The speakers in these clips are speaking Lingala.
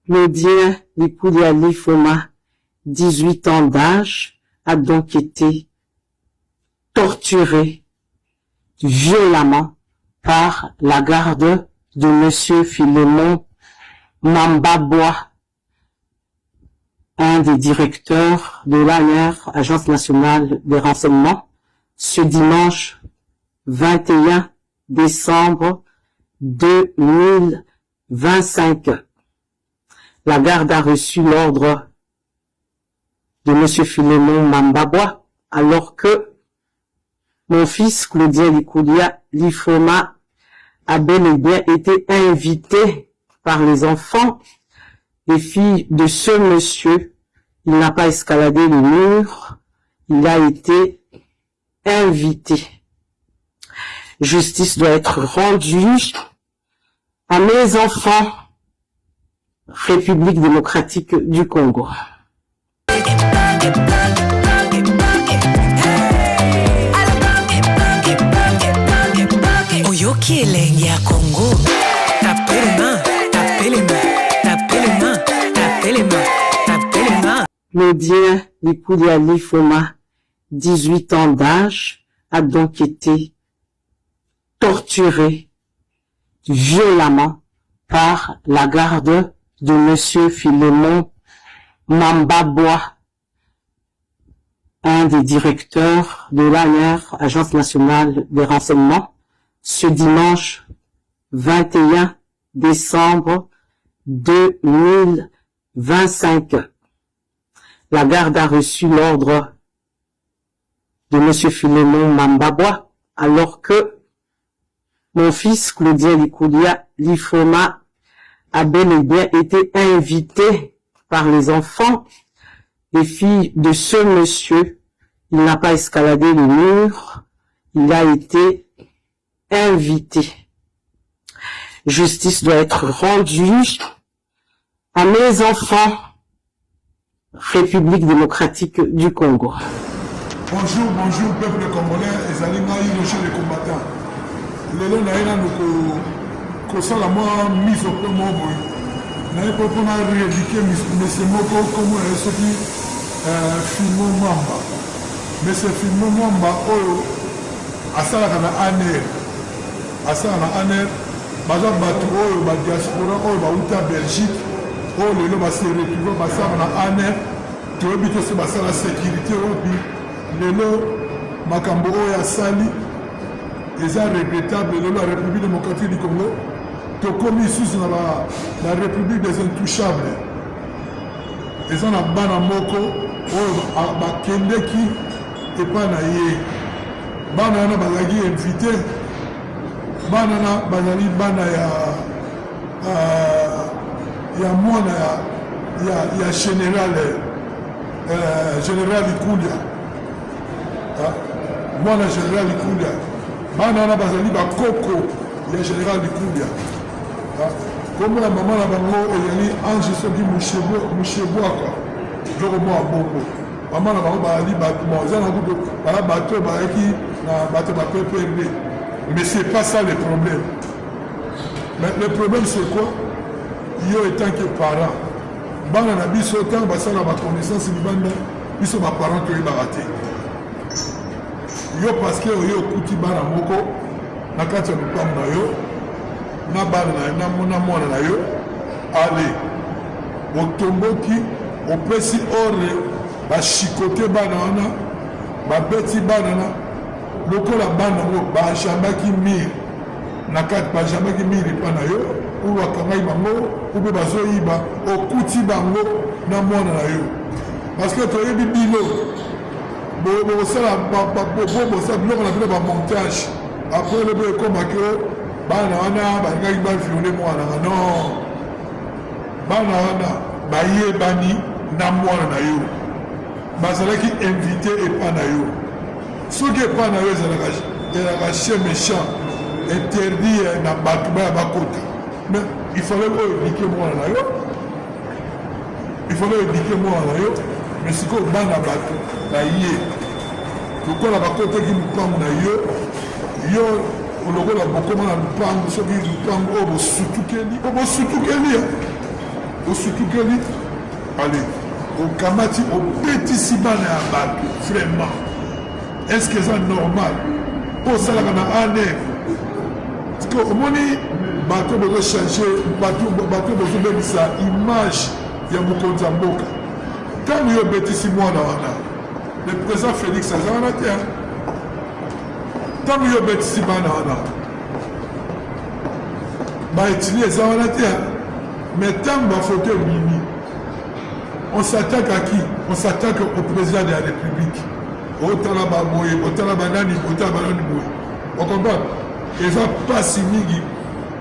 Claudien Likulia Lifoma, 18 ans d'âge, a donc été torturé violemment par la garde de Monsieur Philémon Mambabois, un des directeurs de l'ANR, Agence nationale des renseignements, ce dimanche 21 décembre 2025. La garde a reçu l'ordre de Monsieur Philémon Mambabois, alors que mon fils, Claudien Likulia Lifoma, a bel et bien été invité par les enfants et filles de ce monsieur. Il n'a pas escaladé le mur, il a été invité. Justice doit être rendue à mes enfants. République démocratique du Congo. Oyoki elengi ya Congo. Tapelema. Claudien Likulia Lifoma, 18 ans d'âge, a donc été torturé violemment par la garde de Monsieur Philémon Mambabois, un des directeurs de l'ANR, Agence nationale des renseignements, ce dimanche 21 décembre 2025. La garde a reçu l'ordre de Monsieur Philémon Mambabois, alors que mon fils, Claudien Likulia Lifoma, a bel et bien été invité par les enfants et filles de ce monsieur. Il n'a pas escaladé le mur, il a été invité. Justice doit être rendue à mes enfants. République démocratique du Congo. Bonjour, peuple congolais, et Zalinga, le chef des combattants. Le long d'ailleurs, nous sommes mise au point mobile. Nous avons rééduqué M. Moko comme ce qui filme Mamba. Mais ce film Mamba, à ça, on a ANR. À ça, on a ANR. Baza Batou, la diaspora, la Belgique. Le lot va se retrouver, on a ANR. Tu as vu que c'est la sécurité. Le lot, Makambo, ya Sali. Et ça regrettable, la République démocratique du Congo. Tokomi sous la République des Intouchables. Et ça, on a Bana Moko, Kendeki et Panaye. Bana na Bazagi invité. Bana na Bazali Bana ya Mwana ya Général Likulia. Mwana Général Likulia. Bana na Bazali Bakoko ya Général Likulia. Comme la maman la bango et Ange Sogi Moucheboa quoi. Je remonte à Bongo. Maman la bango bali battement. Ils ont dit voilà bateau qui na bateau PPRD. Mais c'est pas ça le problème. Mais le problème c'est quoi? Yo étant que parent. Bana na biso tant basa na ba connaissance ni banda biso ba parents to baraté. Yo parce que yo kuti bana moko na kati ya lupango na yo. Na bana na mwana na yo allez otomboki opesi ore bashikote bana wana babeti bana na lokola bana ngo bajambaki mir na kati bajambaki mir epa na yo ou bakangai bango ou mpe bazoyiba okuti bango na mwana na yo parce que toyebi bino bosala biloko na bino bamontage après lebe ekomaki bana wana balingaki baviole mwana non bana wana bayebani na mwana na yo bazalaki invité epa na yo soki epa na yo ezalaka chien méchant interdit na bato baya bakota mais il fallait éduquer mwana na yo mais sikoyo bana bato baye lokola bakotaki lupango na yo lokola bokoma na lupango soki lupango oyo bosutukeli osukikeli allez okamati obetisi bana ya bato vraiment est ce que eza normal mpo osalaka na ane parce que omoni bato bozochange bato bozobebisa image ya mokonzi ya mboka ntango yo obetisi mwana wana le président félix aza wana te ntango yo obetisi bana wana baétudier eza wana te mais ntango bafoto ebimi on s'attaque à qui? On s'attaque au président de la République. Otala baboye, otala banani, otala banani boye. On comprend? Et ça passe mingi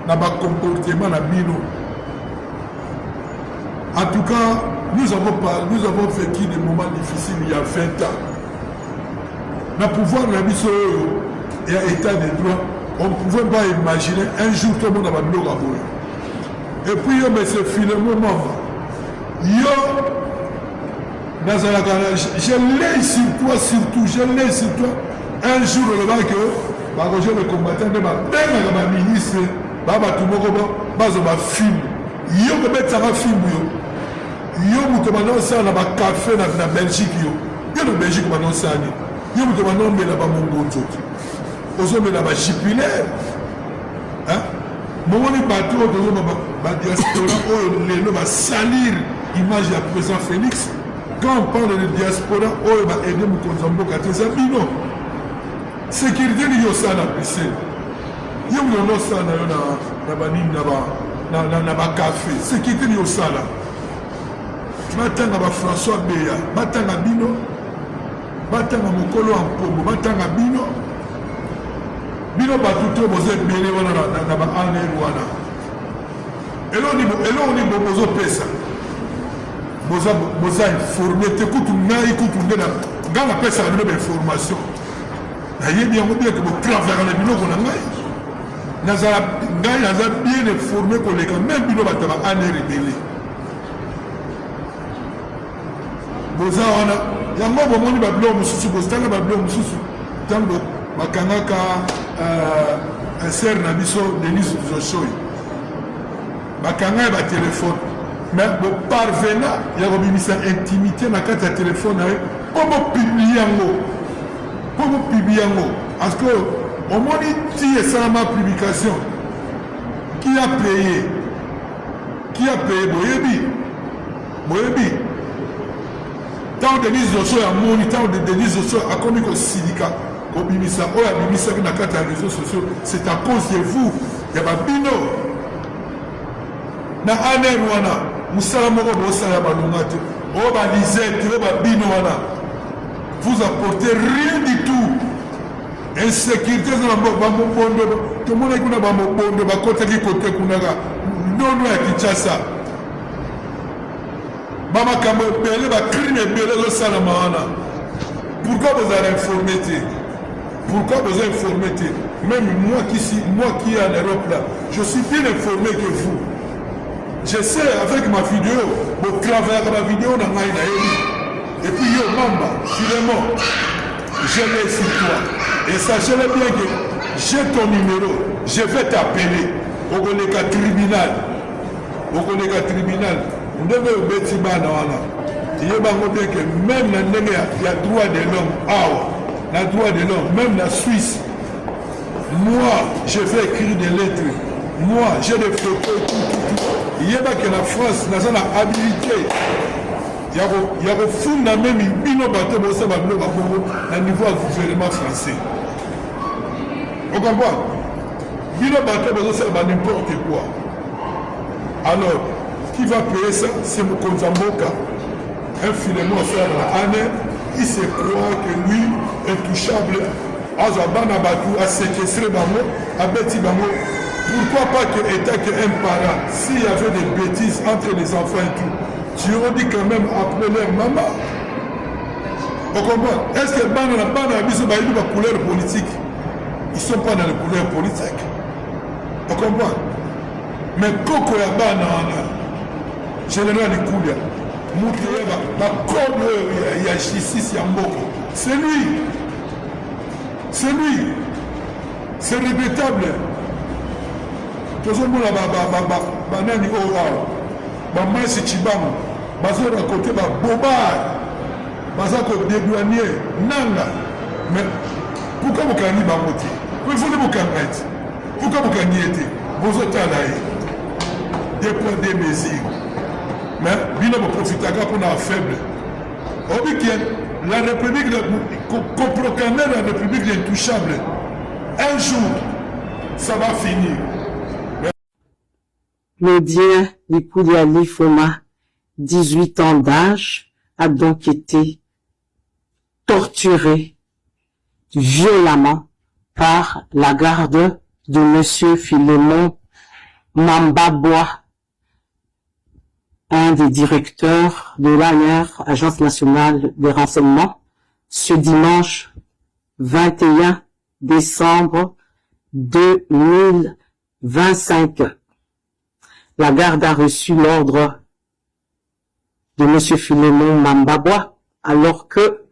na ba comportement na bino. En tout cas, nous avons vécu des moments difficiles il y a 20 ans. Na pouvoir na biso et à état de droit, on ne pouvait pas imaginer un jour tout le monde va nous raboyer. Et puis yo mais c'est finalement maman. Yo nazalaka je l'ai sur toi surtout je l'ai sur toi un jour olobaki que bakoje le combattant nde babengaka baministre babato moko bazo bafilme yo kobetaka filme yo moto banosala na bakafe na belgique yo na belgique banosani yo moto banomela bamongonzo ozomela bajupilaire momoni bato oyo tozoma badiaspora oyo lelo basalir image ya président Félix. Quand on parle de diaspora, on va aider mokonzi ya mboka te eza bino sécurité ni yo sana pese yo mono sana yo na banini na bakafe sécurité ni yo sala batanga ba François Beya batanga bino batanga mokolo ya mpongo batanga bino bato te boza ebele wana na ba-aner wana eloni bozopesa boza informé te kutu ngai kutu nde nga napesaka bino bainformation nayebi yango bien ke botravaka na biloko na ngai ngai naza bien informé koleka même bino bato ba-aner ebele boza wana yango bomoni babiloko mosusu bozotanga babiloko mosusu ntango bakangaka insere na biso Denis Zosoyi bakanga ye batelefone mais boparvena ya kobimisa intimité na kati ya telefone na ye mpo bopiblie yango parce que omoni ti esalama publication qui a payé boyebi ntango Denis Zosoyi amoni ntango Denis Zosoyi akomi kosilika kobimisa oyo abimisaki na kati ya réseaux sociaux c'est à cause de vous ya babino na aner wana mosala moko bosala ya balonga te oyo balisete oyo babino wana vous apportez rien du tout insécurité eza na bamobondo tomonaki kuna bamobondo bakotaki kote kunaka nono ya Kinshasa bamakambo ebele bacrime ebele ezosalama wana pourquoi bozala informé te pourquoi vous informez? Même moi qui est en Europe là, je suis bien informé que vous. Je sais avec ma vidéo, vous travaillez avec ma vidéo dans ma et puis yo Mamba, finalement, je l'ai sur toi. Et sachez-le bien que j'ai ton numéro, je vais t'appeler au collègue tribunal. On devait au Betiba Nawana. Il y a bien que même il y a droit de l'homme. La droit de l'homme, même la Suisse, moi, je vais écrire des lettres, moi, j'ai des photos, tout. Il y a que la France n'a pas habilité. Il y a un fond dans même bino bateau à niveau du gouvernement français. On comprend? Bino bateau n'importe quoi. Alors, qui va payer ça? C'est mon Konzamboka. Un filement ça dans l'année. Il se croit que lui, intouchable, à séquestrer Bango, à Betty Bango. Pourquoi pas que l'État, qu'un parent, s'il y avait des bêtises entre les enfants et tout, tu aurais dit quand même appeler leur maman. On comprend? Est-ce que Bango n'a pas la couleur politique? Ils ne sont pas dans la couleur politique. On comprend? Mais Koko ya Banana, général de Koulia. Il y a justice, c'est lui. C'est regrettable. Tout le monde a banani bamasi Chibangu bazorakote babobard baza kodédouanier nanga. Mais pourquoi bokangi bango te? Il faut bokanga ete. Pourquoi bokangi ete? Bozotala ye des points des mesures. Mais bino boprofitaka mpona faible. Obikiel la République comproclamer la République intouchable. Un jour ça va finir. Claudien Likulia Lifoma, 18 ans d'âge, a donc été torturé violemment par la garde de Monsieur Philémon Mambabwa, un des directeurs de l'ANR, Agence nationale des renseignements, ce dimanche 21 décembre 2025. La garde a reçu l'ordre de Monsieur Philémon Mambabwa, alors que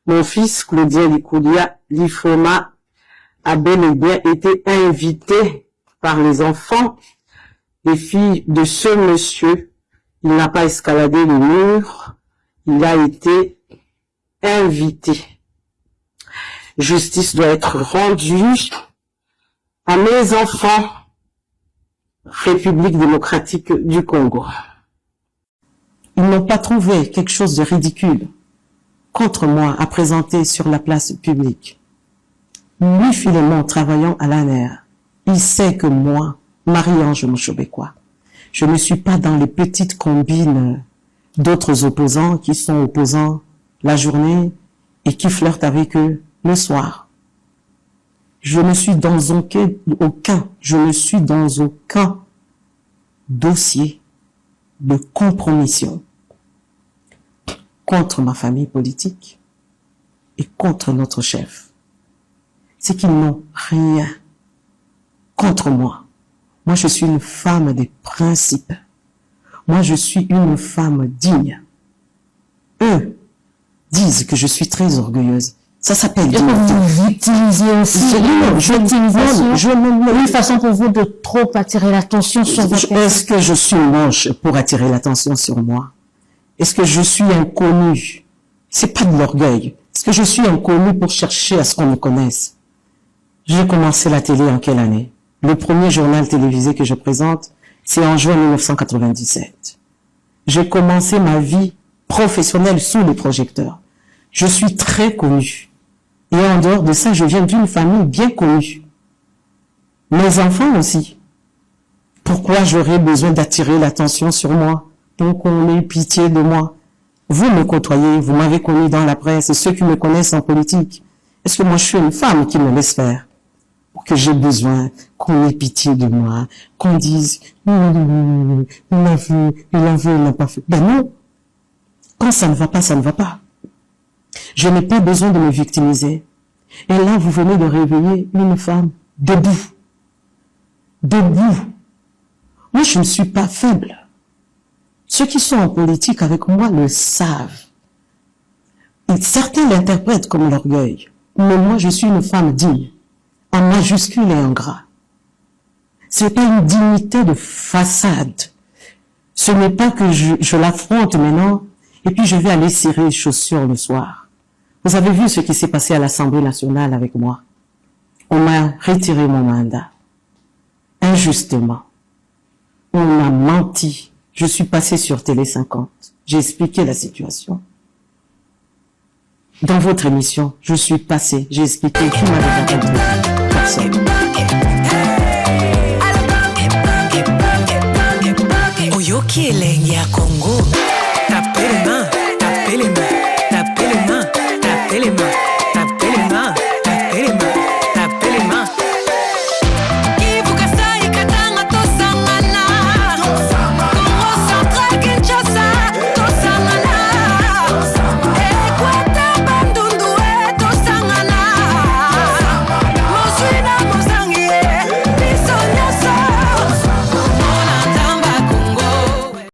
mon fils, Claudien Likulia Lifoma, a bel et bien été invité par les enfants et filles de ce monsieur. Il n'a pas escaladé le mur, il a été invité. Justice doit être rendue à mes enfants. République démocratique du Congo. Ils n'ont pas trouvé quelque chose de ridicule contre moi à présenter sur la place publique. Lui, Philémon, travaillant à l'ANR, il sait que moi, Marie-Ange Moshobekwa, je ne suis pas dans les petites combines d'autres opposants qui sont opposants la journée et qui flirtent avec eux le soir. Je ne suis dans aucun dossier de compromission contre ma famille politique et contre notre chef. C'est qu'ils n'ont rien contre moi. Moi, je suis une femme des principes. Moi, je suis une femme digne. Eux disent que je suis très orgueilleuse. Ça s'appelle dignité. Vous utilisez aussi une façon pour vous de trop attirer l'attention sur votre personne. Est-ce que je suis moche pour attirer l'attention sur moi? Est-ce que je suis inconnu? C'est pas de l'orgueil. Est-ce que je suis inconnu pour chercher à ce qu'on me connaisse? J'ai commencé la télé en quelle année? Le premier journal télévisé que je présente, c'est en juin 1997. J'ai commencé ma vie professionnelle sous les projecteurs. Je suis très connu. Et en dehors de ça, je viens d'une famille bien connue. Mes enfants aussi. Pourquoi j'aurais besoin d'attirer l'attention sur moi? Donc on ait pitié de moi. Vous me côtoyez, vous m'avez connu dans la presse, et ceux qui me connaissent en politique. Est-ce que moi je suis une femme qui me laisse faire? Ou que j'ai besoin qu'on ait pitié de moi, qu'on dise « il a vu, il n'a pas fait ». Ben non. Quand ça ne va pas, ça ne va pas. Je n'ai pas besoin de me victimiser. Et là, vous venez de réveiller une femme debout. Debout. Moi, je ne suis pas faible. Ceux qui sont en politique avec moi le savent. Et certains l'interprètent comme l'orgueil. Mais moi, je suis une femme digne, en majuscule et en gras. Ce n'est pas une dignité de façade. Ce n'est pas que je l'affronte maintenant, et puis je vais aller cirer les chaussures le soir. Vous avez vu ce qui s'est passé à l'Assemblée nationale avec moi. On m'a retiré mon mandat. Injustement. On m'a menti. Je suis passé sur Télé 50. J'ai expliqué la situation. Dans votre émission, je suis passé. J'ai expliqué qui m'avait compris. Personne.